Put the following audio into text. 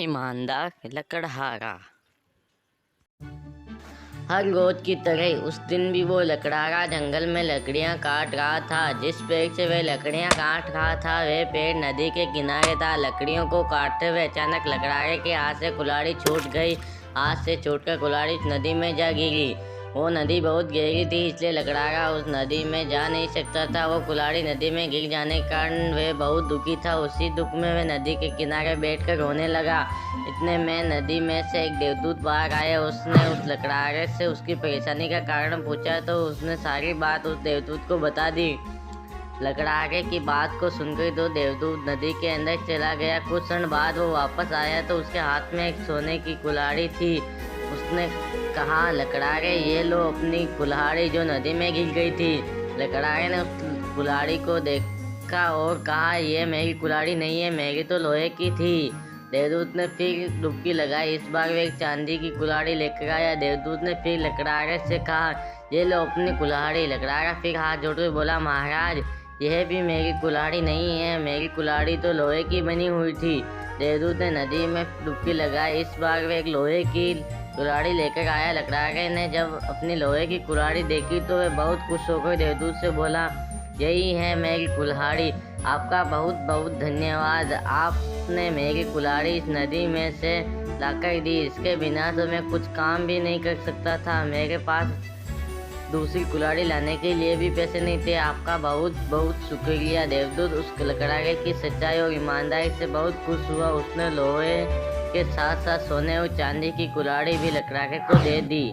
ईमानदार लकड़हारा। हर रोज की तरह उस दिन भी वो लकड़हारा जंगल में लकड़ियाँ काट रहा था। जिस पेड़ से वह लकड़ियाँ काट रहा था वह पेड़ नदी के किनारे था। लकड़ियों को काटते हुए अचानक लकड़हारे के हाथ से कुल्हाड़ी छूट गई। हाथ से छूटकर कुल्हाड़ी नदी में जा गिरी। वो नदी बहुत गहरी थी, इसलिए लकड़हारा उस नदी में जा नहीं सकता था। वो कुल्हाड़ी नदी में गिर जाने के कारण वह बहुत दुखी था। उसी दुख में वह नदी के किनारे बैठकर रोने लगा। इतने में नदी में से एक देवदूत बाहर आया। उसने उस लकड़हारे से उसकी परेशानी का कारण पूछा तो उसने सारी बात उस देवदूत को बता दी। लकड़हारे की बात को सुनकर तो देवदूत नदी के अंदर चला गया। कुछ क्षण बाद वो वापस आया तो उसके हाथ में एक सोने की कुल्हाड़ी थी। उसने कहा, लकड़हारे ये लो अपनी कुल्हाड़ी जो नदी में गिर गई थी। लकड़हारे ने उस कुल्हाड़ी को देखा और कहा, ये मेरी कुल्हाड़ी नहीं है, मेरी तो लोहे की थी। देवदूत ने फिर डुबकी लगाई। इस बार वे एक चांदी की कुल्हाड़ी लेकर आया। देवदूत ने फिर लकड़हारे से कहा, ये लो अपनी कुल्हाड़ी। लकड़हारा फिर हाथ जोड़कर बोला, महाराज यह भी मेरी कुल्हाड़ी नहीं है, मेरी कुल्हाड़ी तो लोहे की बनी हुई थी। देवदूत ने नदी में डुबकी लगाई। इस बार वे एक लोहे की कुल्हाड़ी लेकर आया। लकड़हारे ने जब अपनी लोहे की कुल्हाड़ी देखी तो वह बहुत खुश होकर देवदूत से बोला, यही है मेरी कुल्हाड़ी, आपका बहुत बहुत धन्यवाद। आपने मेरी कुल्हाड़ी इस नदी में से लाकर दी। इसके बिना तो मैं कुछ काम भी नहीं कर सकता था। मेरे पास दूसरी कुल्हाड़ी लाने के लिए भी पैसे नहीं थे। आपका बहुत बहुत शुक्रिया। देवदूत उस लकड़हारे की सच्चाई और ईमानदारी से बहुत खुश हुआ। उसने लोहे के साथ साथ सोने और चांदी की कुल्हाड़ी भी लकड़हारे को दे दी।